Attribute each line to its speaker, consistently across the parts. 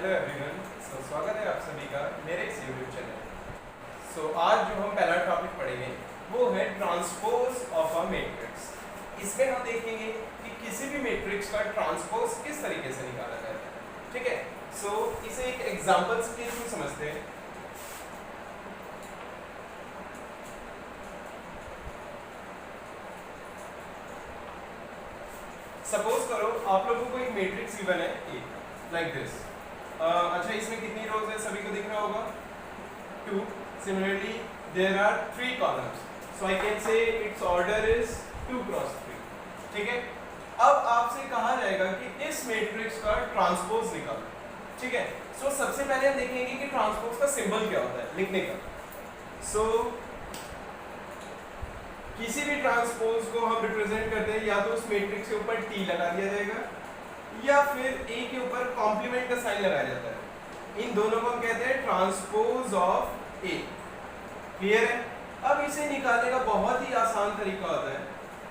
Speaker 1: Hello everyone. स्वागत है आप सभी का मेरे इस यूट्यूब चैनल। आज जो हम पहला टॉपिक पढ़ेंगे वो है ट्रांसपोज ऑफ अ मैट्रिक्स। इसमें हम देखेंगे कि किसी भी मैट्रिक्स का ट्रांसपोज किस तरीके से निकाला जाता है। ठीक है, इसे एक एग्जांपल्स के थ्रू समझते हैं। सपोज करो आप लोगों को एक मैट्रिक्स गिवन है ए लाइक दिस। अच्छा, इसमें कितनी रोज है सभी को दिख रहा होगा? 2. Similarly there are 3 columns, so I can say its order is 2 cross 3. ठीक है, अब आपसे कहा जाएगा कि इस मैट्रिक्स का ट्रांसपोज निकालो। ठीक है, सबसे पहले हम देखेंगे कि ट्रांसपोज का सिंबल क्या होता है लिखने का। किसी भी ट्रांसपोज को हम रिप्रेजेंट करते हैं या तो उस मैट्रिक्स के ऊपर टी लगा दिया जाएगा या फिर ए के ऊपर कॉम्प्लीमेंट का साइन लगाया जाता है। इन दोनों को हम कहते हैं ट्रांसपोज ऑफ ए। क्लियर है? अब इसे निकालने का बहुत ही आसान तरीका होता है।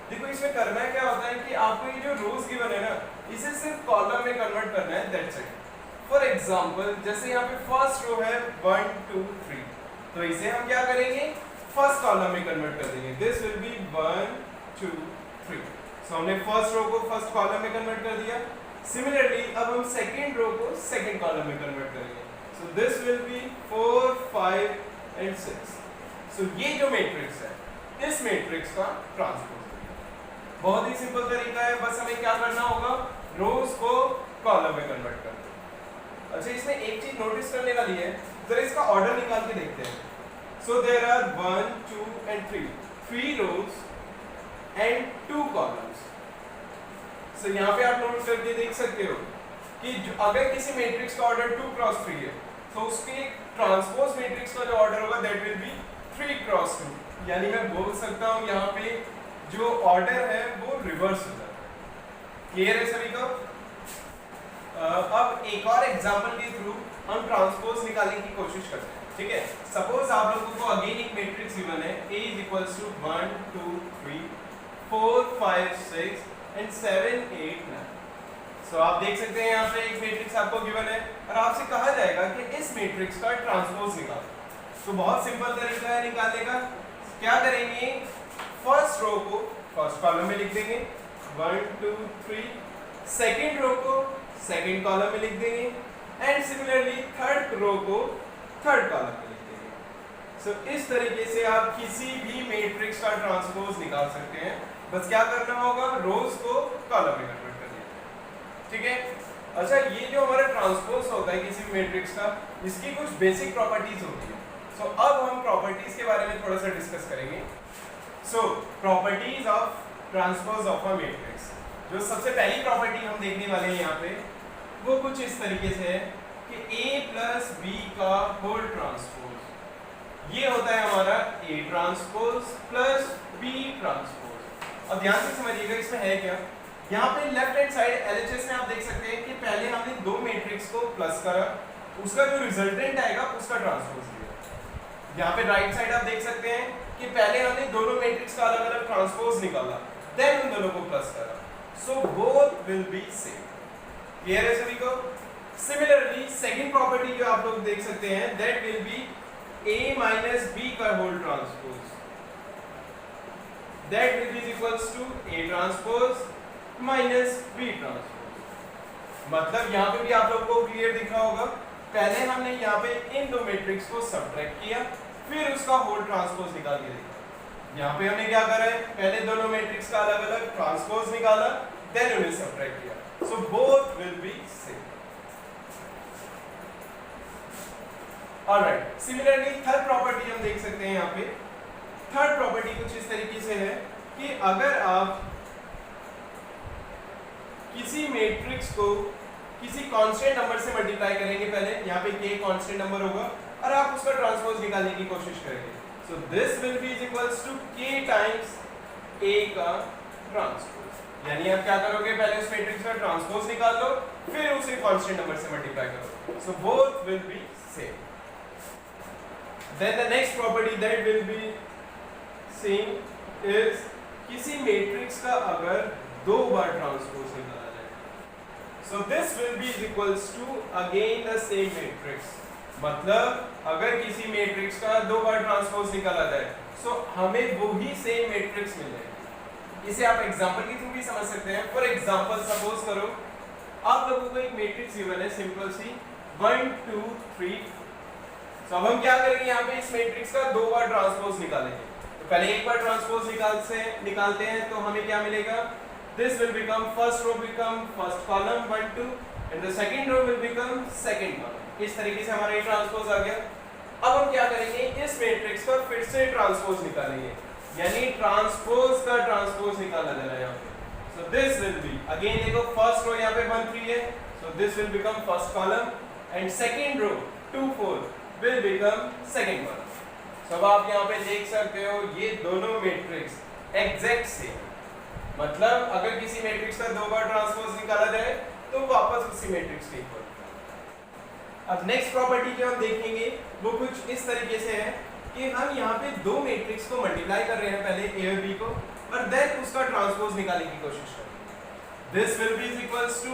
Speaker 1: देखो, इसमें करना क्या होता है कि आपको ये जो रोज गिवन है ना, इसे सिर्फ कॉलम में कन्वर्ट करना है, दैट्स इट। फॉर एग्जांपल, जैसे यहाँ पे फर्स्ट रो है 1 2 3, तो इसे हम क्या करेंगे, फर्स्ट कॉलम में कन्वर्ट कर देंगे। This will be 1 2 3। हमने फर्स्ट रो को फर्स्ट कॉलम में कन्वर्ट कर दिया। सिमिलरली अब हम सेकंड रो को सेकंड कॉलम में कन्वर्ट करेंगे। This will B 4 5 and 6। ये जो मैट्रिक्स है, इस मैट्रिक्स का ट्रांसपोज बहुत ही सिंपल तरीका है। बस हमें क्या करना होगा, रोज को कॉलम में कन्वर्ट कर दो। अच्छा, इसमें एक चीज नोटिस करने वाली है, जरा इसका ऑर्डर निकाल के देखते हैं। So there are 1 2 and 3 rows and 2 columns. यहाँ पे आप नोट करके देख सकते हो कि अगर किसी मैट्रिक्स का ऑर्डर 2 क्रॉस 3 है, तो उसके ट्रांसपोज मैट्रिक्स का जो ऑर्डर होगा दैट विल बी 3 क्रॉस 2। यानी मैं बोल सकता हूँ यहाँ पे जो ऑर्डर है वो रिवर्स हो जाता है। क्लियर है सभी को? अब एक और एग्जांपल के थ्रू हम ट्रांसपोज निकालने की कोशिश करते हैं। ठीक है, सपोज आप लोगों को अगेन एक मैट्रिक्स गिवन है A is equals to 1 2 3 4 5 6 and 7 8 9। आप देख सकते हैं यहाँ पे एक मैट्रिक्स आपको गिवन है और आपसे कहा जाएगा कि इस मैट्रिक्स का ट्रांसपोज निकालो। बहुत सिंपल तरीका है निकालने का। क्या करेंगे, फर्स्ट रो को फर्स्ट कॉलम में लिख देंगे 1 2 3, सेकेंड रो को सेकेंड कॉलम में लिख देंगे एंड सिमिलरली थर्ड रो को थर्ड कॉलम में लिख देंगे। इस तरीके से आप किसी भी मैट्रिक्स का ट्रांसपोज निकाल सकते हैं। बस क्या करना होगा, रोज को कॉलम में कन्वर्ट कर देना। ठीक है, अच्छा, ये जो हमारा ट्रांसपोज होता है किसी भी मैट्रिक्स का, इसकी कुछ बेसिक प्रॉपर्टीज होती है। अब हम प्रॉपर्टीज के बारे में थोड़ा सा डिस्कस करेंगे। Properties of transpose of a matrix. जो सबसे पहली प्रॉपर्टी हम देखने वाले हैं यहाँ पे, वो कुछ इस तरीके से है कि A प्लस बी का होल ट्रांसपोज, ये होता है हमारा A transpose plus B transpose. अब ध्यान से समझिएगा इसमें है क्या। यहाँ पे लेफ्ट हैंड साइड LHS में आप देख सकते हैं कि पहले हमने दो मैट्रिक्स को प्लस करा, उसका जो रिजल्टेंट आएगा उसका ट्रांसपोज लिया। यहाँ पे राइट साइड आप देख सकते हैं कि पहले हमने दोनों मैट्रिक्स का अलग अलग ट्रांसपोज निकाला, देन उन दोनों को प्लस करा। Both will be same. Clear है सभी को? सिमिलरली सेकंड प्रॉपर्टी जो आप लोग देख सकते हैं, that will be A minus B का whole transpose, that will be equals to A transpose minus B transpose. मतलब यहाँ पे भी आप लोग को क्लियर दिख रहा होगा, पहले हमने यहाँ पे इन दो मैट्रिक्स को सब्ट्रैक्ट किया, फिर उसका होल ट्रांसपोज निकाल के देखा। यहाँ पे हमने क्या करा है, पहले दोनों मैट्रिक्स का अलग अलग ट्रांसपोज निकाला, देन उन्हें सब्ट्रैक्ट किया। Both will be same. Alright, similarly third property हम देख सकते हैं यहाँ पे। थर्ड प्रॉपर्टी कुछ इस तरीके से है कि अगर आप किसी मैट्रिक्स को किसी कांस्टेंट नंबर से मल्टीप्लाई करेंगे, पहले यहाँ पे k कांस्टेंट नंबर होगा और आप उसका ट्रांसपोज निकालने की कोशिश करेंगे, so this will be equals to k times a का ट्रांसपोज। यानी आप क्या करोगे, पहले उस मैट्रिक्स का ट्रांसपोज निकाल लो, फिर उसे कांस्टेंट नंबर से मल्टीप्लाई करो। Both will be same. Then the next property that will be same is किसी मैट्रिक्स का अगर दो बार ट्रांसपोज निकाला जाए, So this will be equals to again the same matrix. मतलब अगर किसी मैट्रिक्स का दो बार ट्रांसपोज निकाला जाए तो हमें वही सेम मैट्रिक्स मिल जाएगी। इसे आप एग्जांपल के थ्रू भी समझ सकते हैं। फॉर एग्जांपल सपोज करो आप लोगों को एक मैट्रिक्स गिवन है सिंपल सी 1 2 3। तो अब हम क्या करेंगे, यहाँ पे इस मैट्रिक्स का दो बार ट्रांसपोज निकालेंगे। तो पहले एक बार ट्रांसपोज निकालते हैं तो हमें क्या मिलेगा, this will become first row become first column 1 2 and the second row will become second column। इस तरीके से हमारा ये ट्रांसपोज आ गया। अब हम क्या करेंगे, इस मैट्रिक्स का फिर से ट्रांसपोज निकालेंगे, यानी ट्रांसपोज का ट्रांसपोज निकाला जा रहा है यहाँ पे। so this will be again देखो फर्स्ट रो यहाँ पे 1 3 है, so this will become first column and second row 2 4 will become second column। so अब आप यहाँ पे देख सकते हो ये दोनों मैट्रिक्स एग्जैक्ट सेम, मतलब अगर किसी मैट्रिक्स का दो बार ट्रांसपोज निकाला जाए तो वापस उसी मैट्रिक्स के इक्वल। अब नेक्स्ट प्रॉपर्टी जो हम देखेंगे वो कुछ इस तरीके से है कि हम यहाँ पे दो मैट्रिक्स को मल्टीप्लाई कर रहे हैं, पहले ए और बी को, और देन उसका ट्रांसपोज निकालने की कोशिश करेंगे। This will be equals to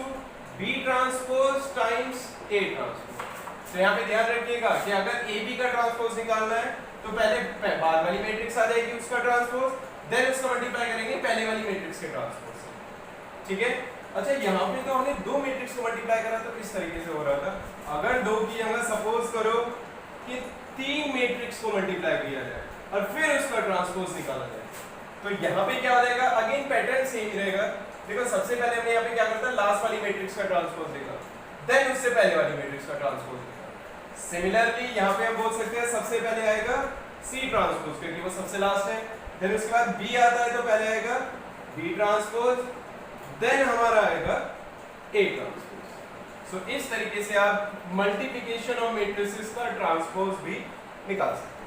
Speaker 1: B transpose times A transpose. तो यहाँ पे ध्यान रखिएगा कि अगर ए बी का ट्रांसपोज निकालना है तो पहले बाद वाली मैट्रिक्स आ जाएगी उसका ट्रांसपोज, देन उसका मल्टीप्लाई करेंगे पहले वाली मैट्रिक्स के ट्रांसपोज से। ठीक है। अच्छा यहाँ पे तो हमने दो मैट्रिक्स को मल्टीप्लाई करा तो किस तरीके से हो रहा था, अगर दो की जगह सपोज करो कि तीन मैट्रिक्स को मल्टीप्लाई किया जाए और फिर उसका ट्रांसपोज निकाला जाए तो यहाँ पे क्या हो जाएगा, अगेन पैटर्न सेम ही रहेगा। देखो सबसे पहले हमने यहाँ पे क्या करता है, लास्ट वाली मैट्रिक्स का ट्रांसपोज देखा, देन उससे पहले वाली मैट्रिक्स का ट्रांसपोज देखा। सिमिलरली यहाँ पे हम बोल सकते हैं सबसे पहले आएगा सी ट्रांसपोज क्योंकि वो सबसे लास्ट है, देन उसके बाद बी आता है तो पहले आएगा बी ट्रांसपोज, देन हमारा आएगा ए ट्रांसपोज। सो इस तरीके से आप मल्टीप्लिकेशन ऑफ मैट्रिसेस का ट्रांसपोज भी निकाल सकते हैं।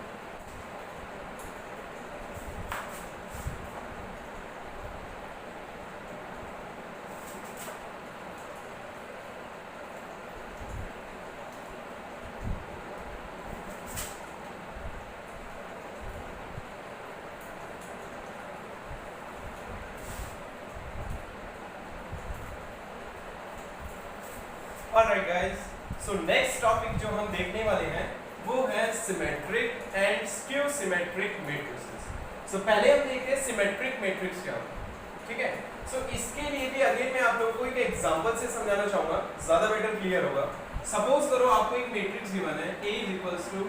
Speaker 1: Alright guys, so next topic जो हम देखने वाले हैं वो है symmetric and skew symmetric matrices. So पहले हम देखते हैं सिमेट्रिक मैट्रिक्स क्या होता है। ठीक है। सो इसके लिए भी अगेन मैं आप लोगों को एक एग्जांपल से समझाना चाहूंगा, ज्यादा बेटर क्लियर होगा। सपोज करो आपको एक मैट्रिक्स गिवन है A equals to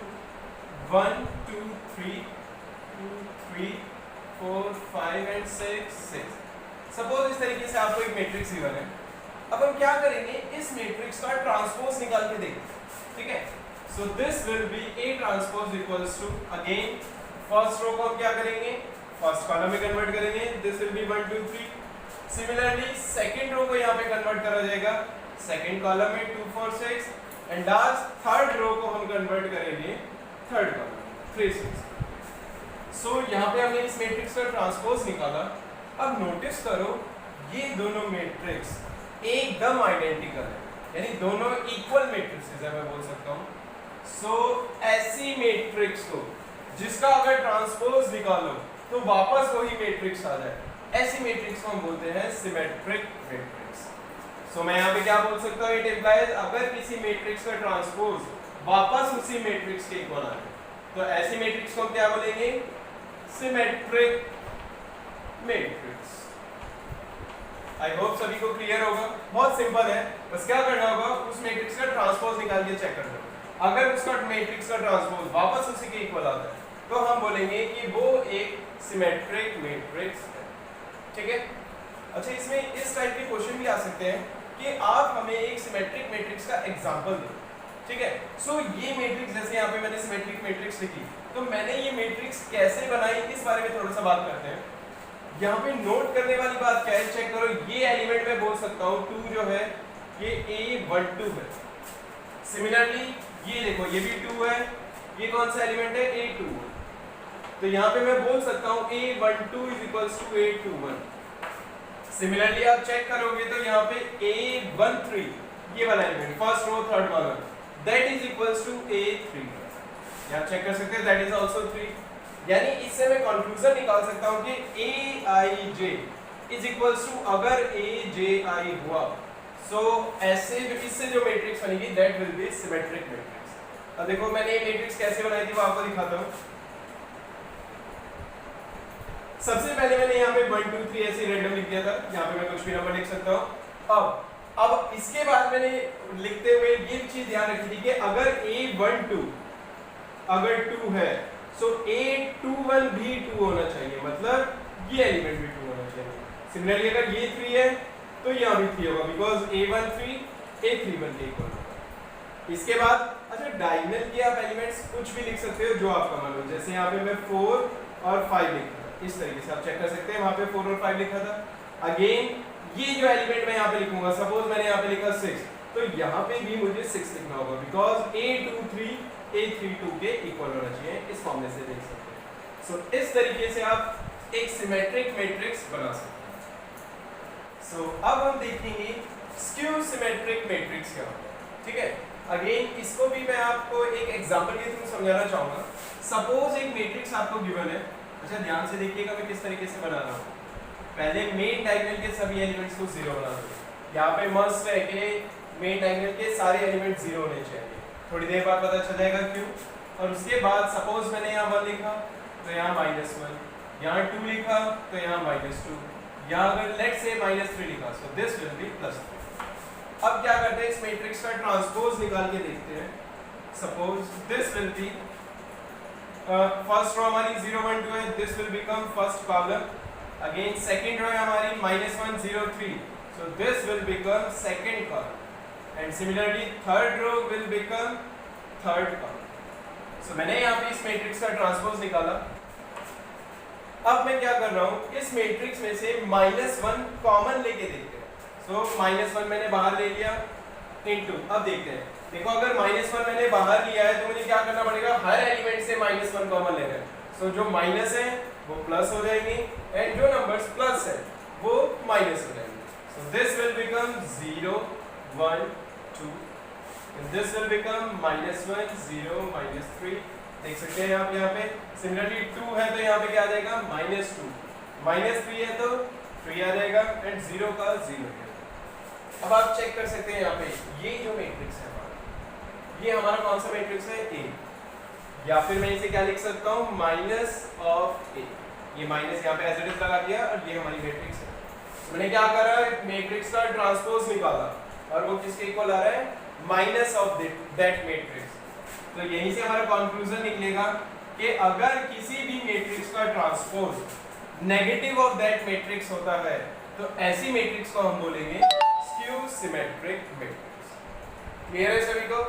Speaker 1: 1 2 3 2 3 4 5 and 6 6। Suppose इस तरीके से आपको एक मैट्रिक्स गिवन है। अब हम क्या करेंगे, इस मैट्रिक्स का ट्रांसपोज निकाल के देंगे। ठीक है। So this will be A transpose equals to again first row को हम क्या करेंगे, फर्स्ट कॉलम में कन्वर्ट करेंगे, this will be 1 2 3। Similarly second row को यहाँ पे कन्वर्ट करा जाएगा सेकंड कॉलम में 2 4 6 एंड लास्ट थर्ड रो को हम कन्वर्ट करेंगे थर्ड कॉलम 3 6। सो यहाँ पे हमने इस मैट्रिक्स का ट्रांसपोज निकाला। अब नोटिस करो ये दोनों मैट्रिक्स एकदम आइडेंटिकल है, यानी दोनों इक्वल मैट्रिक्सेस है मैं बोल सकता हूँ। सो ऐसी मैट्रिक्स को जिसका अगर ट्रांसपोज निकालो तो वापस वही मैट्रिक्स आ जाए, ऐसी मैट्रिक्स को हम बोलते हैं सिमेट्रिक मैट्रिक्स। सो मैं यहाँ पे क्या बोल सकता हूँ, इट इंप्लाइज अगर किसी मैट्रिक्स का ट्रांसपोज वापस उसी मैट्रिक्स के इक्वल आ जाए तो ऐसी मैट्रिक्स को हम क्या बोलेंगे, सिमेट्रिक मैट्रिक्स। आई होप सभी को क्लियर होगा। बहुत सिंपल है, बस क्या करना होगा, उस मैट्रिक्स का ट्रांसपोज निकाल के चेक करना होगा। अगर उसका मैट्रिक्स का ट्रांसपोज वापस उसी के इक्वल आता है तो हम बोलेंगे कि वो एक सिमेट्रिक मैट्रिक्स है। ठीक है। अच्छा इसमें इस टाइप के क्वेश्चन भी आ सकते हैं कि आप हमें एक सिमेट्रिक मैट्रिक्स का एग्जांपल दो। ठीक है। सो ये मैट्रिक्स जैसे यहाँ पे मैंने सिमेट्रिक मैट्रिक्स लिखी तो मैंने ये मैट्रिक्स कैसे बनाई इस बारे में थोड़ा सा बात करते हैं। यहाँ पे नोट करने वाली बात क्या है, चेक करो ये एलिमेंट में बोल सकता हूँ 2 जो है ये A12 है। सिमिलरली ये देखो ये भी 2 है, ये कौन सा एलिमेंट है A2। तो यहाँ पे मैं बोल सकता हूँ A12 is equals to A21। Similarly आप चेक करोगे तो यहाँ पे A13 ये वाला element first row third column that is equals to A3। यहाँ चेक कर सकते हैं दैट इज आल्सो 3। यानी इससे मैं कंक्लूजन निकाल सकता हूं कि Aij इज इक्वल्स टू अगर Aj हुआ सो ऐसे इससे जो मैट्रिक्स बनेगी that will B symmetric matrix. अब देखो मैंने ये मैट्रिक्स कैसे बनाई थी वो आपको दिखाता हूँ। सबसे पहले मैंने यहाँ पे 1 2 3 ऐसे रैंडम लिख दिया था, यहाँ पे मैं कुछ भी नंबर लिख सकता हूँ। अब इसके बाद मैंने लिखते हुए ये चीज ध्यान रखी थी कि अगर A12 अगर 2 है सो A21 भी 2 होना चाहिए, मतलब ये एलिमेंट भी 2 होना चाहिए। सिमिलरली अगर ये 3 है तो यहाँ भी 3 होगा, बिकॉज A13 A31 के इक्वल होगा। इसके बाद अच्छा डायगोनल के आप एलिमेंट्स कुछ भी लिख सकते हो जो आपका मन हो, जैसे यहाँ पे मैं 4 और 5 लिखा था, इस तरीके से आप चेक कर सकते हैं। वहाँ पे 4 और 5 लिखा था। अगेन ये जो एलिमेंट मैं यहाँ पे लिखूंगा, सपोज मैंने यहाँ पे लिखा 6, तो यहाँ पे भी मुझे 6 लिखना होगा, बिकॉज A23 A32 के इक्वल होना चाहिए। इस फॉर्मूले से देख सकते हैं। सो इस तरीके से आप एक सिमेट्रिक मैट्रिक्स बना सकते हैं। सो अब हम देखेंगे स्क्यू सिमेट्रिक मैट्रिक्स क्या होता है, ठीक है। अगेन इसको भी मैं आपको एक एग्जांपल के थ्रू समझाना चाहूंगा। सपोज एक मैट्रिक्स आपको गिवन है, अच्छा ध्यान से देखिएगा मैं किस तरीके से बना रहा हूँ। पहले मेन डायगोनल के सभी एलिमेंट्स को 0 बना दो। यहाँ पे मस्ट है कि मेन डायगोनल के सारे एलिमेंट 0 होने चाहिए। थोड़ी देर बाद पता चल जाएगा क्यों। और उसके बाद सपोज मैंने यहाँ 1 लिखा तो यहाँ -1, यहाँ 2 लिखा तो यहाँ -2, यहाँ अगर लेट्स से -3 लिखा, सो दिस विल बी +3। अब क्या करते हैं, इस मैट्रिक्स का ट्रांसपोज निकाल के देखते हैं। Suppose this will be first row हमारी 0 1 2 है, this will become first column. Again second row है हमारी -1 0 3, so this will become second column, and similarly third row will become third column. So मैंने यहाँ पे इस मैट्रिक्स का ट्रांसपोज निकाला। अब मैं क्या कर रहा हूँ, इस मैट्रिक्स में से -1 कॉमन लेके देखते हैं। so -1 मैंने बाहर ले लिया इनटू, अब देखते हैं। देखो अगर -1 मैंने बाहर लिया है तो मुझे क्या करना पड़ेगा, हर एलिमेंट से -1 कॉमन लेना है। सो जो माइनस है वो प्लस हो जाएंगे एंड जो नंबर्स प्लस है वो माइनस हो जाएंगे। सो this will become 0 1 2 and this will become -1 0 -3। देख सकते हैं आप यहाँ पे। सिमिलरली 2 है तो यहाँ पे क्या आ जाएगा, -2, -3 है तो 3 आ जाएगा एंड 0 का 0 है। अब आप चेक कर सकते हैं यहाँ पे ये जो मैट्रिक्स है हमारा, ये हमारा कौन सा मैट्रिक्स है, A। या फिर मैं इसे क्या लिख सकता हूँ, -A। ये माइनस यहाँ पे एज इट इज लगा दिया और ये हमारी मैट्रिक्स है। मैंने क्या करा, मैट्रिक्स का ट्रांसपोज निकाला और वो किसके इक्वल आ रहा है, माइनस ऑफ दैट मैट्रिक्स। तो यहीं से हमारा कंक्लूजन निकलेगा कि अगर किसी भी मैट्रिक्स का transpose negative of that matrix होता है तो ऐसी मैट्रिक्स को हम बोलेंगे स्क्यू सिमेट्रिक मैट्रिक्स। क्लियर है सभी को?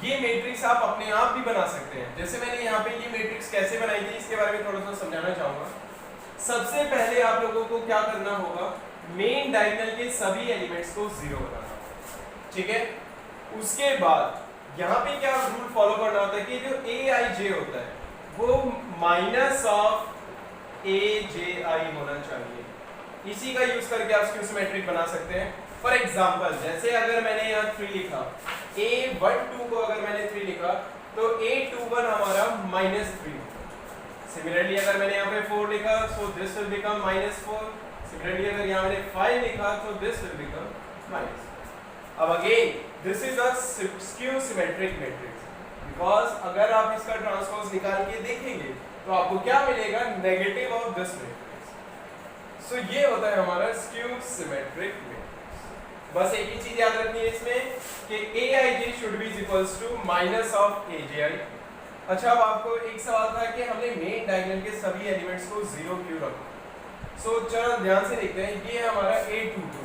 Speaker 1: ये मैट्रिक्स आप अपने आप भी बना सकते हैं। जैसे मैंने यहाँ पे ये मैट्रिक्स कैसे बनाई थी इसके बारे में थोड़ा सा समझाना चाहूंगा। सबसे पहले आप लोगों को क्या करना होगा, मेन डायगोनल के सभी एलिमेंट्स को 0 बनाना होगा, ठीक है। उसके बाद यहाँ पे क्या रूल फॉलो करना होता है कि जो Aij होता है वो माइनस ऑफ Aj होना चाहिए। इसी का यूज करके आप स्क्यू सिमेट्रिक बना सकते हैं। फॉर एग्जाम्पल जैसे अगर मैंने यहाँ 3 लिखा, A12 को अगर मैंने 3 लिखा तो A21 हमारा -3। सिमिलरली अगर मैंने यहाँ पे 4 लिखा सो दिस विल बिकम -4। सिमिलरली अगर यहाँ मैंने 5 लिखा तो दिस विल बिकम -4। अब again this is a skew symmetric matrix, because अगर आप इसका ट्रांसपोज निकाल के देखेंगे तो आपको क्या मिलेगा, नेगेटिव ऑफ दिस मैट्रिक्स। सो ये होता है हमारा स्क्यू सिमेट्रिक मैट्रिक्स। बस एक ही चीज याद रखनी है इसमें कि Aij should be equals to minus of Aj। अच्छा अब आपको एक सवाल था कि हमने मेन डायगोनल के सभी एलिमेंट्स को 0 क्यों रखा। सो चलो ध्यान से देखते हैं, ये है हमारा A22।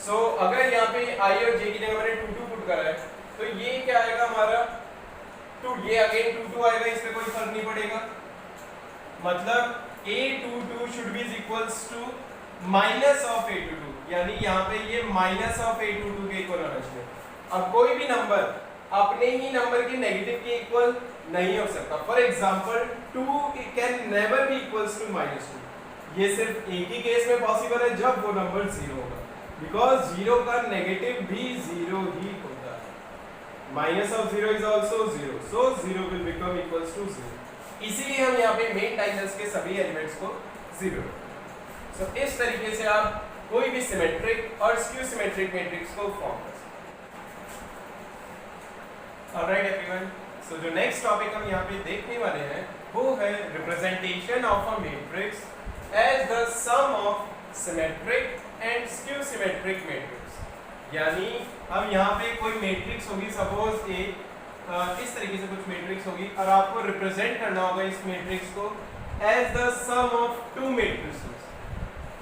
Speaker 1: सो अगर यहाँ पे I और J की जगह मैंने 22 पुट करा है तो ये क्या आएगा हमारा 2, ये अगेन 22 आएगा, इस पे कोई फर्क नहीं पड़ेगा। मतलब A22 should be equals to minus of A22, यानी यहाँ पे ये माइनस ऑफ A22 के इक्वल होना चाहिए। अब कोई भी नंबर अपने ही नंबर के नेगेटिव के इक्वल नहीं हो सकता। For example 2 can never be equals to -2। ये सिर्फ एक ही केस में पॉसिबल है जब वो नंबर 0 होगा, बिकॉज 0 का नेगेटिव भी 0 ही होता है। Minus of 0 is also 0, so 0 will become equals to 0। इसीलिए हम यहाँ पे मेन डाइगोनल्स के सभी एलिमेंट्स को 0। सो इस तरीके से आप कोई भी सिमेट्रिक और स्क्यू सिमेट्रिक मैट्रिक्स को फॉर्म कर सकते हैं। ऑलराइट एवरीवन, सो जो नेक्स्ट टॉपिक हम यहाँ पे देखने वाले हैं वो है representation of a matrix as the sum of symmetric and skew symmetric matrix. यानी हम यहाँ पे कोई मैट्रिक्स होगी, सपोज इस तरीके से कुछ मैट्रिक्स होगी और आपको रिप्रेजेंट करना होगा इस मैट्रिक्स को as the sum of two matrices.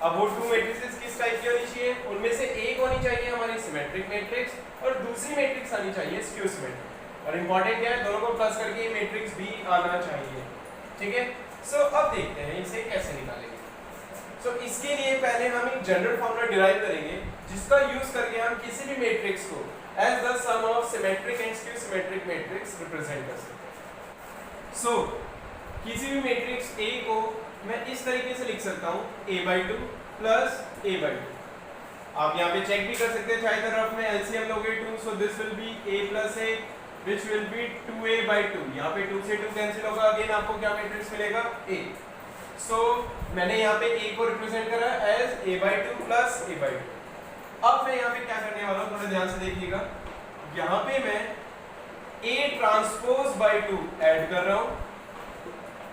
Speaker 1: अब वो टू मैट्रिसेस किस टाइप की होनी चाहिए? उनमें से एक होनी चाहिए हमारी सिमेट्रिक मैट्रिक्स और दूसरी मैट्रिक्स आनी चाहिए स्क्यू सिमेट्रिक। और इंपॉर्टेंट क्या है, दोनों को प्लस करके मैट्रिक्स भी आना चाहिए। ठीक है, सो अब देखते हैं इसे कैसे निकालेंगे। सो इसके लिए पहले हम एक जनरल फॉर्मूला डिराइव करेंगे जिसका यूज करके हम किसी भी मैट्रिक्स को as the sum of symmetric and skew symmetric matrix represent कर सकते हैं। सो किसी भी मैट्रिक्स A को मैं इस तरीके से लिख सकता हूँ a/2 प्लस a/2। आप यहाँ पे चेक भी कर सकते हैं, चाहे तरफ में एलसीएम लोगे 2, so this will be a plus a which will be 2a/2। यहाँ पे 2 से 2 कैंसिल होगा, अगेन आपको क्या मैट्रिक्स मिलेगा a। सो मैंने यहाँ पे a को रिप्रेजेंट करा एज a/2 प्लस a/2। अब मैं यहाँ पे क्या करने वाला हूँ, थोड़ा ध्यान से देखिएगा। यहाँ पे मैं a ट्रांसपोज बाय 2 ऐड कर रहा हूँ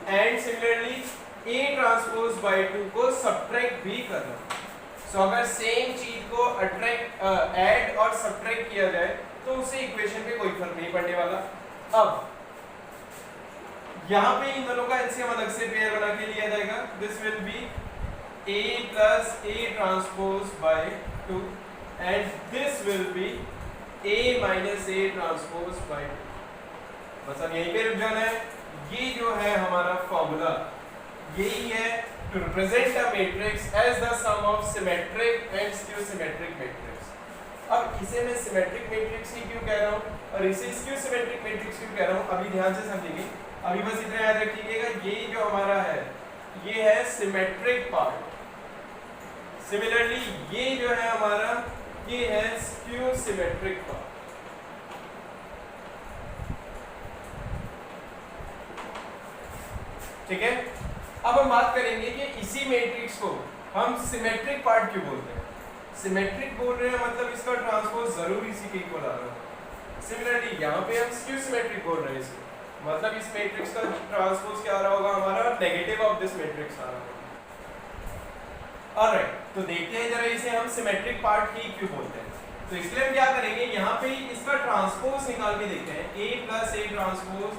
Speaker 1: and similarly a transpose by 2 को सब्ट्रैक्ट भी कर रहा हूँ। सो अगर सेम चीज को ऐड और सब्ट्रैक्ट किया जाए तो उससे इक्वेशन पे कोई फर्क नहीं पड़ने वाला। अब यहाँ पे इन दोनों का एलसीएम अलग से पेयर बना के लिया जाएगा। This will be a plus a transpose by 2 and this will be a minus a transpose by 2। बस अब यहीं पे रुक जाना है। ये जो है हमारा फॉर्मूला, यही है to represent a matrix as the sum of symmetric and skew symmetric matrix. अब इसे मैं सिमेट्रिक मैट्रिक्स ही क्यों कह रहा हूँ और इसे स्क्यू सिमेट्रिक मैट्रिक्स क्यों कह रहा हूँ, अभी ध्यान से समझेंगे। अभी बस इतना याद रखिएगा, ये जो हमारा है ये है सिमेट्रिक पार्ट। सिमिलरली ये जो है हमारा ये है स्क्यू सिमेट्रिक पार्ट। ठीक है, अब हम बात करेंगे कि इसी मैट्रिक्स को हम सिमेट्रिक पार्ट क्यों बोलते हैं। सिमेट्रिक बोल रहे हैं मतलब इसका ट्रांसपोज जरूर इसी के इक्वल आ रहा है। सिमिलरली यहाँ पे हम स्क्यू सिमेट्रिक बोल रहे हैं, इसको मतलब इस मैट्रिक्स का ट्रांसपोज क्या आ रहा होगा, हमारा नेगेटिव ऑफ दिस मैट्रिक्स आ रहा होगा। ऑलराइट, तो देखते हैं जरा इसे हम सिमेट्रिक पार्ट ही क्यों बोलते हैं। तो इसलिए हम क्या करेंगे, यहाँ पे इसका ट्रांसपोज निकाल के देखते हैं a plus a transpose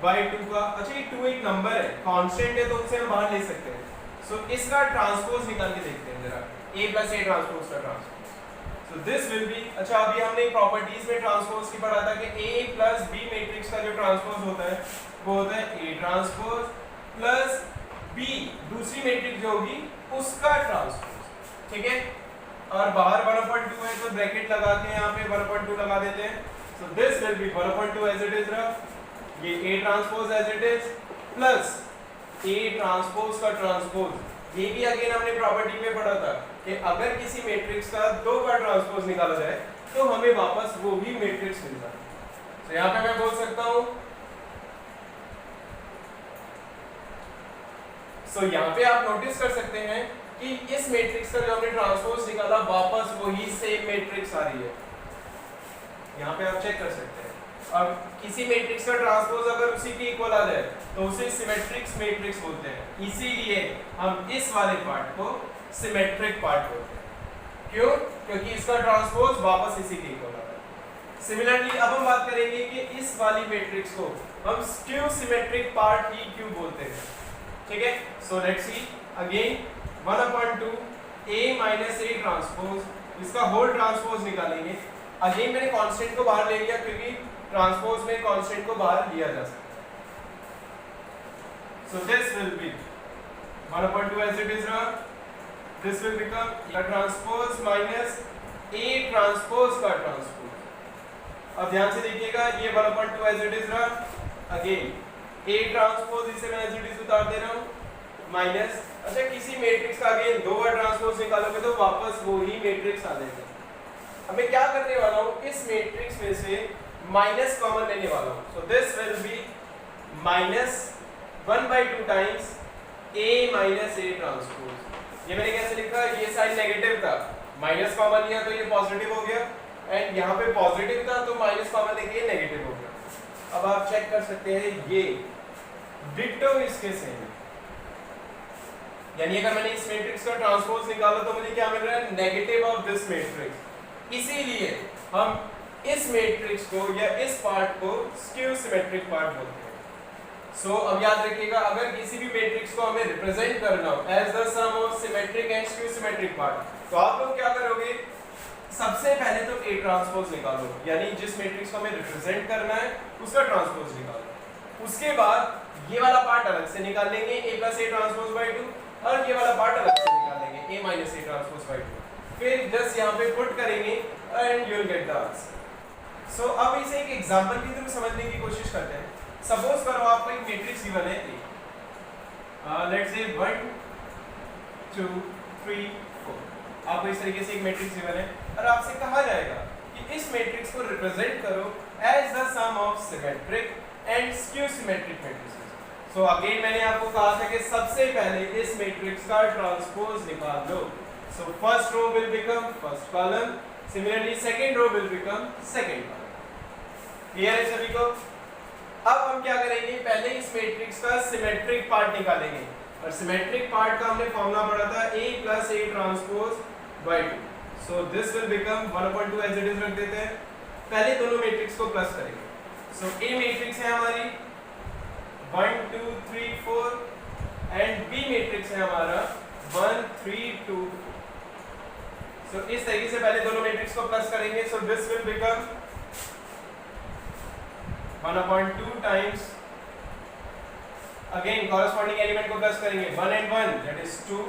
Speaker 1: by 2 का। अच्छा ये 2 एक नंबर है, कांस्टेंट है, तो उसे हम बाहर ले सकते हैं। सो इसका ट्रांसपोज निकाल के देखते हैं जरा, a प्लस a ट्रांसपोज का transpose. So this will B, अच्छा अभी हमने प्रॉपर्टीज में ट्रांसपोज की पढ़ा था कि a प्लस b मैट्रिक्स का जो ट्रांसपोज होता है वो होता है a ट्रांसपोज प्लस b दूसरी मैट्रिक्स जो होगी उसका ट्रांसपोज। ठीक है, और बाहर 1/2 है तो ब्रैकेट लगा के यहाँ पे 1/2 लगा देते हैं। So this will be 1/2 as it is रहा, ये a transpose as it is plus a transpose का ट्रांसपोज। ये भी अगेन हमने प्रॉपर्टी में पढ़ा था कि अगर किसी मैट्रिक्स का 2 बार ट्रांसपोज निकाला जाए तो हमें वापस वो ही मैट्रिक्स मिलता है। तो यहाँ पे मैं बोल सकता हूँ, सो यहाँ पे आप नोटिस कर सकते हैं कि इस मैट्रिक्स का जो हमने ट्रांसपोज निकाला वापस वही सेम मैट्रिक्स आ रही है। यहाँ पे आप चेक कर सकते हैं। अब किसी मैट्रिक्स का ट्रांसपोज अगर उसी के इक्वल आ जाए तो उसे सिमेट्रिक मैट्रिक्स बोलते हैं। इसीलिए हम इस वाले पार्ट को सिमेट्रिक पार्ट बोलते हैं। क्यों? क्योंकि इसका ट्रांसपोज वापस इसी के इक्वल आ रहा है। सिमिलरली अब हम बात करेंगे कि इस वाली मैट्रिक्स को हम स्क्यू सिमेट्रिक पार्ट ही क्यों बोलते हैं। ठीक है, so let's see again 1/2 a minus a transpose, इसका होल ट्रांसपोज निकालेंगे। अगेन मैंने कांस्टेंट को बाहर ले लिया क्योंकि ट्रांसपोज में कांस्टेंट को बाहर लिया जा सकता है। So this will be 1/2 as it is रहा, this will become a transpose minus a transpose का ट्रांसपोज। अब ध्यान से देखिएगा, ये 1/2 as it is रहा, अगेन a ट्रांसपोज इसे मैं as it is उतार दे रहा हूँ माइनस। अच्छा किसी मैट्रिक्स का अगेन 2 बार ट्रांसपोज निकालोगे तो वापस वो ही मैट्रिक्स आ जाएगा। अब मैं क्या करने वाला हूँ, इस मैट्रिक्स में से माइनस कॉमन लेने वाला हूँ। सो this will B minus 1/2 times A minus A transpose. ये मैंने कैसे लिखा, ये साइन नेगेटिव था, माइनस कॉमन लिया तो ये पॉजिटिव हो गया, एंड यहाँ पे पॉजिटिव था तो माइनस कॉमन लेके ये नेगेटिव हो गया। अब आप चेक कर सकते हैं ये डिट्टो इसके सेम है, यानी अगर मैंने इस मैट्रिक्स का ट्रांसपोज निकाला तो मुझे क्या मिल रहा है, नेगेटिव ऑफ दिस मैट्रिक्स। इसीलिए हम इस मैट्रिक्स को या इस पार्ट को स्क्यू सिमेट्रिक पार्ट बोलते हैं। सो अब याद रखिएगा, अगर किसी भी मैट्रिक्स को हमें रिप्रेजेंट करना हो as the sum of symmetric and skew symmetric part, तो आप लोग क्या करोगे, सबसे पहले तो A ट्रांसपोज निकालो, यानी जिस मैट्रिक्स को हमें रिप्रेजेंट करना है उसका ट्रांसपोज निकालो। उसके बाद ये वाला पार्ट अलग से निकाल लेंगे A plus A transpose by 2, और ये वाला पार्ट अलग से निकाल लेंगे A minus A transpose by 2, फिर जस्ट यहाँ पे पुट करेंगे and you will get the answer. So अब इसे एक एग्जांपल के थ्रू समझने की कोशिश करते हैं। सपोज करो आपको एक मैट्रिक्स गिवन है लेट्स से 1 2 3 4, आपको इस तरीके से एक मैट्रिक्स गिवन है और आपसे कहा जाएगा कि इस मैट्रिक्स को रिप्रेजेंट करो as the sum of symmetric and skew symmetric matrices. So again मैंने आपको कहा था कि सबसे पहले इस मैट्रिक्स का ट्रांसपोज निकाल लो। So first row will become first column, similarly second row will become second column. Clear है सभी को? अब हम क्या करेंगे, पहले इस मैट्रिक्स का सिमेट्रिक पार्ट निकालेंगे, और सिमेट्रिक पार्ट का हमने फॉर्मूला पढ़ा था A plus A transpose by 2। So this will become 1/2 as it is रख देते हैं। पहले दोनों मैट्रिक्स को प्लस करेंगे। सो A मैट्रिक्स है हमारी 1 2 3 4 एंड B मैट्रिक्स है हमारा 1 3 2 4। सो इस तरीके से पहले दोनों मैट्रिक्स को प्लस करेंगे। So this will become 1/2 times, again corresponding element को प्लस करेंगे, 1 and 1 that is 2,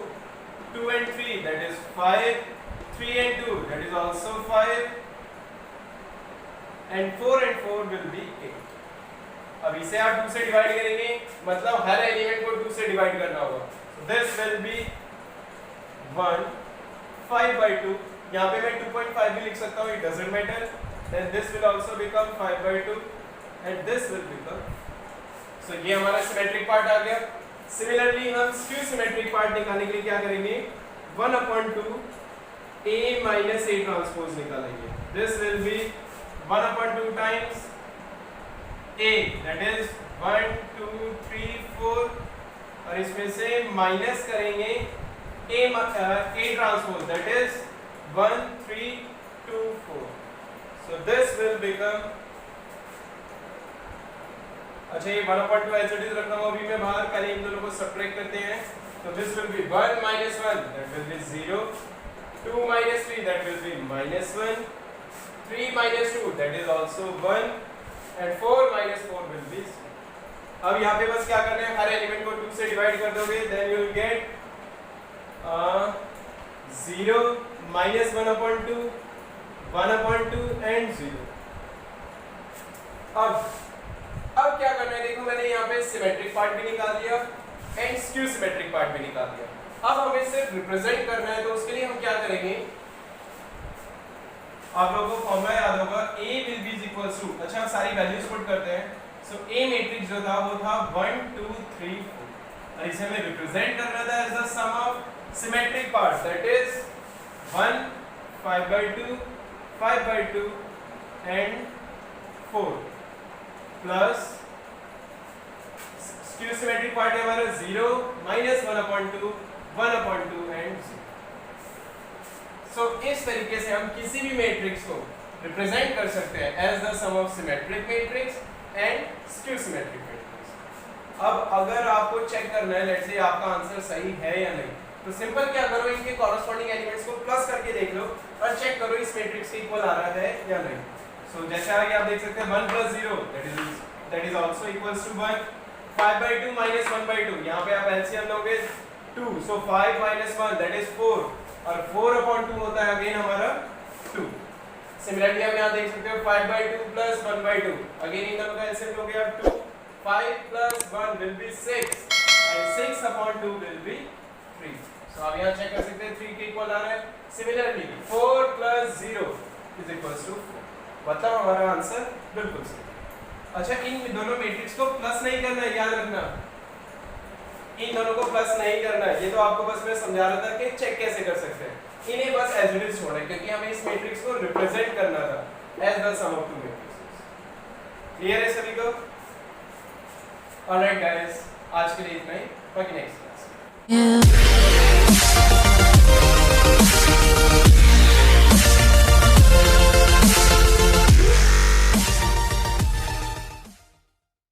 Speaker 1: 2 and 3 that is 5, 3 and 2 that is also 5, and 4 and 4 will be 8। अब इसे आप 2 से डिवाइड करेंगे, मतलब हर एलिमेंट को 2 से डिवाइड करना होगा। दिस विल बी 1 5/2, यहाँ पे मैं 2.5 भी लिख सकता हूँ, it doesn't matter. Then this will also become 5/2 and this will become, so ये हमारा सिमेट्रिक पार्ट आ गया। सिमिलरली हम स्क्यू सिमेट्रिक पार्ट निकालने के लिए क्या करेंगे, 1/2 A माइनस A ट्रांसपोज निकालेंगे। This will be 1/2 times A that is 1 2 3 4, और इसमें से माइनस करेंगे A transpose that is 1 3 2 4। so this will become, अच्छा ये 1/2 ऐसे इट इज रखना होगा, अभी मैं बाहर पहले इन दोनों को सब्ट्रैक्ट करते हैं। तो this will be 1 - 1 that will B 0, 2 - 3 that will be -1, 3 - 2 that is also 1, and 4 - 4 will be 0। अब यहाँ पे बस क्या करना है, हर एलिमेंट को 2 से डिवाइड कर दोगे, then you will get 0 - 1/2 1/2 and 0। अब क्या करना है, देखो मैंने यहाँ पे सिमेट्रिक पार्ट भी निकाल दिया एंड स्क्यू सिमेट्रिक पार्ट भी निकाल दिया। अब हमें सिर्फ रिप्रेजेंट करना है, तो उसके लिए हम क्या करेंगे, आप लोगों को फॉर्मूला याद होगा, A will be equals to, अच्छा हम सारी वैल्यूज पुट करते हैं। सो A मैट्रिक्स जो था वो था 1 2 3 4, और इसे हमें रिप्रेजेंट करना था as the sum of symmetric part that is 1 5/2 5/2 and 4 plus skew symmetric part है हमारा 0 -1/2 1/2 एंड 0। सो इस तरीके से हम किसी भी मैट्रिक्स को रिप्रेजेंट कर सकते हैं as the sum of symmetric matrix and skew symmetric matrix. अब अगर आपको चेक करना है लेट्स से आपका आंसर सही है या नहीं, तो सिंपल क्या करो, इनके कॉरेस्पॉन्डिंग एलिमेंट्स को प्लस करके देख लो और चेक करो इस मैट्रिक्स के इक्वल आ रहा है या नहीं। सो जैसे आगे आप देख सकते हैं 1 + 0 that is also equals to 1, 5/2 - 1/2, यहाँ पे आप एलसीएम लोगे 2, सो 5 - 1 दैट इज 4, और 4/2 होता है अगेन हमारा 2। सिमिलरली हम यहाँ देख सकते हो 5/2 + 1/2, अगेन इन दोनों का एलसीएम लोगे आप 2, 5 + 1 will be 6 and 6/2 will be 3। सो आप यहाँ चेक कर सकते हैं 3 के इक्वल आ रहा है। सिमिलरली 4 + 0 इज इक्वल्स टू 4, मतलब हमारा आंसर बिल्कुल सही। अच्छा इन दोनों मैट्रिक्स को प्लस नहीं करना है, याद रखना, इन दोनों को प्लस नहीं करना है, ये तो आपको बस मैं समझा रहा था कि चेक कैसे कर सकते हैं। इन्हें बस एज इट इज छोड़ना है क्योंकि हमें इस मैट्रिक्स को रिप्रेजेंट करना था as the sum of two matrices. Clear है सभी को? ऑलराइट गाइस, आज के लिए इतना ही, बाकी नेक्स्ट क्लास।